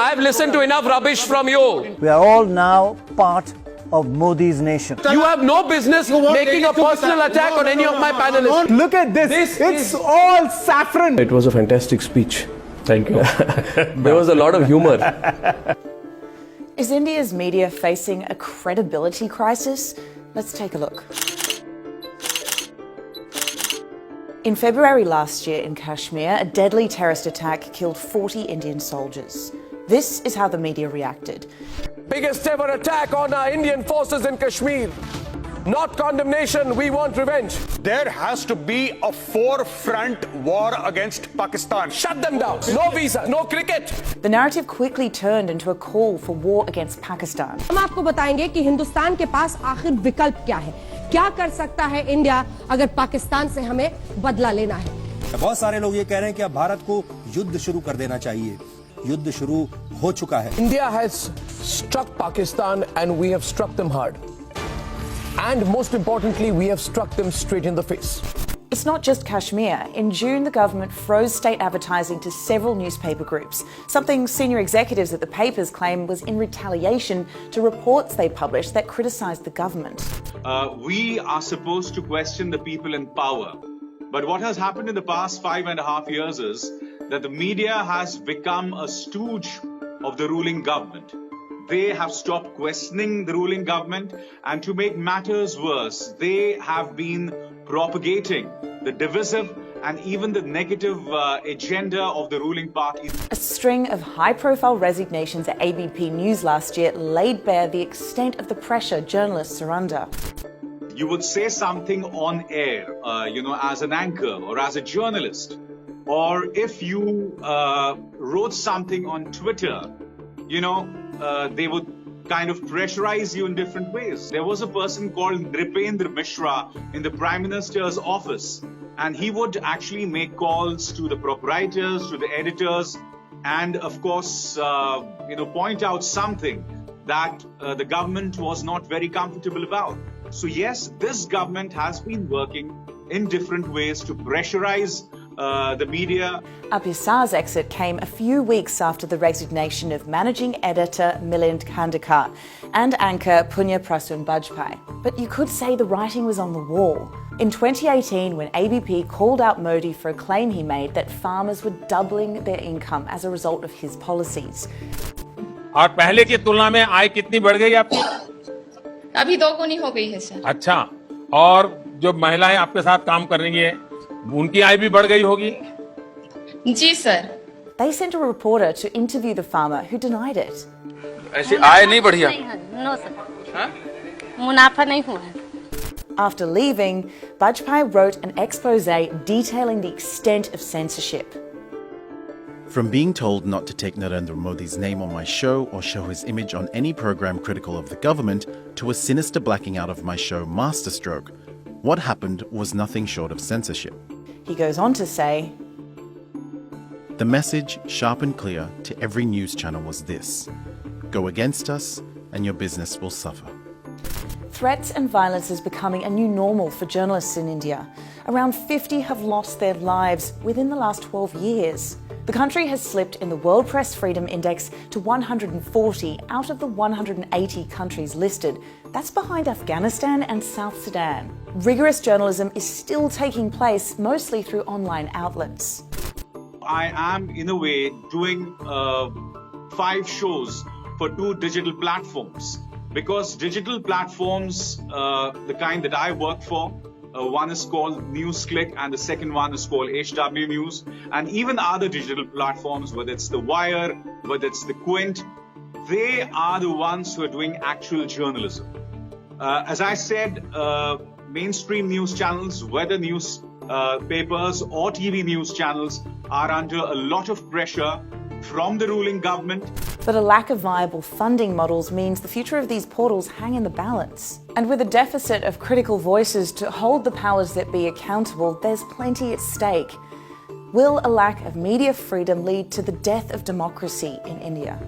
I've listened to enough rubbish from you. We are all now part of Modi's nation. You have no business making a personal attack on any of my panelists. Look at this. It's all saffron. It was a fantastic speech. Thank you. There was a lot of humor. Is India's media facing a credibility crisis? Let's take a look. In February last year in Kashmir, a deadly terrorist attack killed 40 Indian soldiers. This is how the media reacted. Biggest ever attack on our Indian forces in Kashmir. Not condemnation, we want revenge. There has to be a four-front war against Pakistan. Shut them down. No visa, no cricket. The narrative quickly turned into a call for war against Pakistan. हम आपको बताएंगे कि हिंदुस्तान के पास आखिर विकल्प क्या है, क्या कर सकता है इंडिया अगर पाकिस्तान से हमें बदला लेना है। बहुत सारे लोग ये कह रहे हैं कि अब भारत को युद्ध शुरू कर देना चाहिए। युद्ध शुरू हो चुका है। India has struck Pakistan and we have struck them hard. And most importantly, we have struck them straight in the face. It's not just Kashmir. In June, the government froze state advertising to several newspaper groups, something senior executives at the papers claim was in retaliation to reports they published that criticised the government. We are supposed to question the people in power. But what has happened in the past 5.5 years is that the media has become a stooge of the ruling government. They have stopped questioning the ruling government, and to make matters worse, they have been propagating the divisive and even the negative agenda of the ruling party. A string of high-profile resignations at ABP News last year laid bare the extent of the pressure journalists are under. You would say something on air, as an anchor or as a journalist, or if you wrote something on Twitter, they would kind of pressurize you in different ways. There was a person called Nripendra Mishra in the Prime Minister's office, and he would actually make calls to the proprietors, to the editors, and of course, point out something that the government was not very comfortable about. So yes, this government has been working in different ways to pressurize the media. Apisar's exit came a few weeks after the resignation of managing editor Milind Khandekar and anchor Punya Prasoon Bajpai. But you could say the writing was on the wall. In 2018, when ABP called out Modi for a claim he made that farmers were doubling their income as a result of his policies. और पहले की तुलना में आय कितनी बढ़ गई आपकी? अभी दोगुनी हो गई है सर। अच्छा, और जो महिलाएं आपके साथ काम कर रही हैं, उनकी आय भी बढ़ गई होगी? जी sir. They sent a reporter to interview the farmer who denied it. ऐसी आय नहीं बढ़ी है? No sir. मुनाफा नहीं हुआ है। After leaving, Bajpai wrote an expose detailing the extent of censorship. From being told not to take Narendra Modi's name on my show or show his image on any program critical of the government, to a sinister blacking out of my show Masterstroke, what happened was nothing short of censorship. He goes on to say, the message, sharp and clear, to every news channel was this: go against us and your business will suffer. Threats and violence is becoming a new normal for journalists in India. Around 50 have lost their lives within the last 12 years. The country has slipped in the World Press Freedom Index to 140 out of the 180 countries listed. That's behind Afghanistan and South Sudan. Rigorous journalism is still taking place, mostly through online outlets. I am, in a way, doing 5 shows for 2 digital platforms. Because digital platforms, the kind that I work for, one is called NewsClick and the second one is called HW News, and even other digital platforms, whether it's The Wire, whether it's The Quint, they are the ones who are doing actual journalism. As I said, mainstream news channels, whether news papers or TV news channels, are under a lot of pressure from the ruling government. But a lack of viable funding models means the future of these portals hang in the balance. And with a deficit of critical voices to hold the powers that be accountable, there's plenty at stake. Will a lack of media freedom lead to the death of democracy in India?